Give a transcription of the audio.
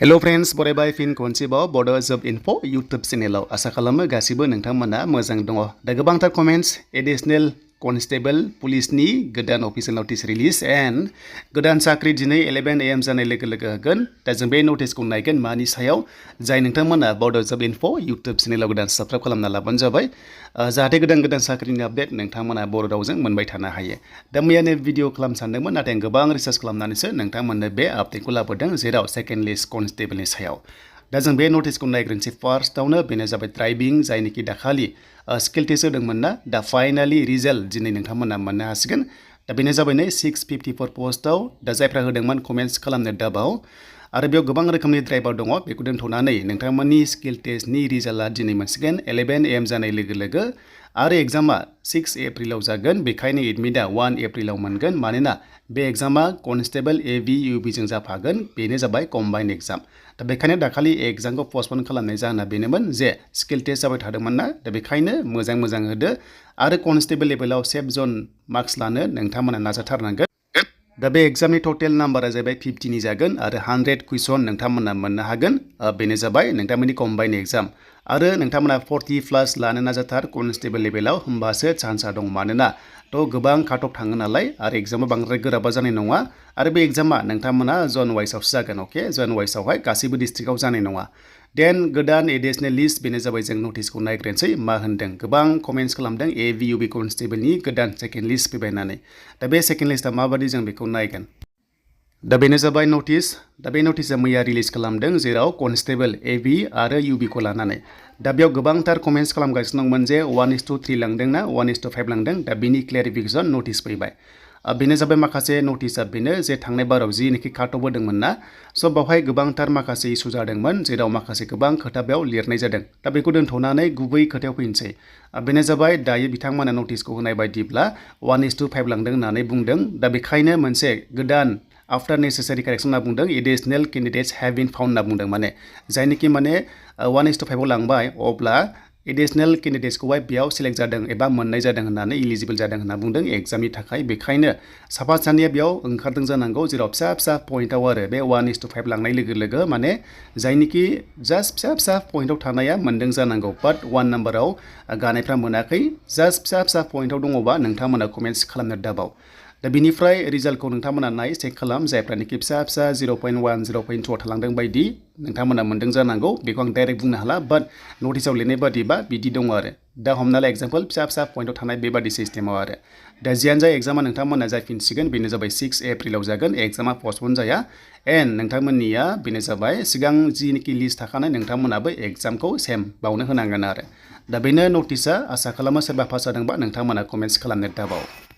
hello friends बरायबाय फिन खनसेबाव बड' जब info YouTube चेनेलाव आशा खालामो गासिबो नोंथांमोना मोजां दङ दा गोबांथार कमेन्ट्स एडिशनेल कन्स्टेबल पुलिसनि गोदान अफिसियेल नटिस रिलिज एन्ड गोदान साख्रि दिनै 11 AM जानाय लोगो लोगो होगोन दा जों बे नटिसखौ नायगोन मानि सायाव जाय नोंथांमोना बड' जब इनफो यूट्यूब चेनेलाव गोदान साबस्क्राइब खालामना लाबानो जाबाय जाहाथे गोदान साख्रिनि आपडेट नोंथांमोना बर' रावजों मोनबाय थानो हायो दा मैयानो भिडिअ खालामनो सानदोंमोन नाथाय गोबां रिसार्च खालामनानैसो नोंथांमोननो बे आपडेटखौ लाबोदों जेराव सेकेन्ड लिस्ट कन्स्टेबलनि सायाव दा जों बे नटिसखौ नायग्रोनोसै फार्स्टआवनो बेनो जाबाय ड्राइभिं जायनिखि दाखालि स्किल टेस्ट होदोंमोन ना दा फाइनालि रिजाल्ट दिनै नोंथांमोना मोननो हासिगोन दा बेनो जाबाय नै 654 पोस्टआव दा जायफ्रा होदोंमोन कमेन्ट्स खालामनो दाबाव आरो बेयाव गोबां रोखोमनि ड्राइभार दङ बेखौ दोनथ'नानै नोंथांमोननि स्किल टेस्टनि रिजाल्टआ दिनै मोनसिगोन 11 AM जानाय लोगो लोगो आरो एग्जामा 6 एप्रिलाव जागोन बेखायनो एडमिटआ 1 एप्रिलाव मोनगोन मानोना बे एग्जामा कन्स्टेबल एबि इउबिजों जाफागोन बेनो जाबाय कम्बाइन एग्जाम दा बेखायनो दाखालि एग्जामखौ पस्टपन खालामनाय जाहोना बेनोमोन जे स्किल टेस्ट जाबाय थादोंमोन ना दा बेखायनो मोजां होदो आरो कन्स्टेबल लेभेलाव सेफ जन मार्क्स लानो नोंथांमोना नाजाथारनांगोन दा बे एग्जामनि टोटेल नाम्बारा जाबाय 50नि जागोन आरो 100 कुइसन नोंथांमोना मोननो हागोन बेनो जाबाय नोंथांमोननि कम्बाइन एग्जाम आरो नोंथांमोना 40+ लानो नाजाथार कन्स्टेबल लेभेलाव होमबासो चान्सआ दं मानोना थ' गोबां काट अफ थाङो नालाय आरो एग्जामा बांद्राय गोराबा जानाय नङा आरो बे एग्जामा नोंथांमोना जन वाइसआवसो जागोन अके जन वाइसआवहाय गासैबो डिस्ट्रिक्टआव जानाय नङा देन गोदान एडिशनेल लिस्ट बेनो जाबाय जों नटिसखौ नायग्रोनोसै मा होनदों गोबां कमेन्ट्स खालामदों एभिइउबि कन्स्टेबलनि गोदान सेकेन्ड लिस्ट फैबाय होननानै दा बे सेकेन्ड लिस्टआ माबादि जों बेखौ नायगोन दा बेनो जाबाय नटिस दा बे नटिसआ मैया रिलिज खालामदों जेराव कन्स्टेबल एबि आरो इउबिखौ लानानै दा बेयाव गोबांथार कमेन्ट्स खालामगासिनो दंमोन जे 1:3 लांदों ना 1:5 लांदों दा बिनि क्लेरिफिकेसन नटिस फैबाय बेनो जाबाय माखासे नटिसआ बेनो जे थांनाय बाराव जिनिखि काट अफ होदोंमोन ना स' बेवहाय गोबांथार माखासे इस्यु जादोंमोन जेराव माखासे गोबां खोथा बेयाव लिरनाय जादों दा बेखौ दोनथ'नानै गुबै खोथायाव फैनोसै बेनो जाबाय दायो बिथांमोना नटिसखौ होनाय बायदिब्ला 1:5 लांदों होननानै बुंदों दा बेखायनो मोनसे गोदान आफ्टार नेसेसारि कारेक्सन होनना बुंदों एडिशनेल केन्डिडेट्स हेभ बिन फाउन्ड होनना बुंदों माने जायनिखि माने 1:5 लांबाय अब्ला एडिशनेल केन्डिडेट्सखौहाय बेयाव सेलेक्ट जादों एबा मोननाय जादों होननानै इलिजिबल जादों होनना बुंदों एग्जामनि थाखाय बेखायनो साफा सानैया बेयाव ओंखारदों जानांगौ जेराव फिसा पइन्टआव आरो बे 1:5 लांनाय लोगो लोगो माने जायनिखि जास्ट फिसा पइन्टआव थानाया मोनदों जानांगौ बाट 1 नाम्बाराव गानायफ्रा मोनाखै जास्ट फिसा पइन्टआव दङबा नोंथांमोना कमेन्ट्स खालामनो दाबाव दा बिनिफ्राय रिजाल्टखौ नोंथांमोना नाय चेक खालाम जायफ्रानोखि फिसा 0.1 0.2 थालांदों बायदि नोंथांमोना मोनदों जानांगौ बेखौ आं डाइरेक्ट बुंनो हाला बाट नटिसआव लिरनाय बादिबा बिदि दङ आरो दा हमना ला एग्जाम्पल फिसा पइन्टआव थानाय बेबादि सिस्टेमाव आरो दा जियानो जा एग्जामा नोंथांमोना जाफिनसिगोन बेनो जाबाय 6 एप्रिलाव जागोन एग्जामा पस्टपन जाया एन्ड नोंथांमोननिया बेनो जाबाय सिगां जिनिखि लिस्ट थाखानाय नोंथांमोनाबो एग्जामखौ सेम बावनो होनांगोन आरो दा बेनो नटिसआ आसा खालामो सोरबा पास जादोंबा नोंथांमोना कमेन्ट्स खालामनो दाबाव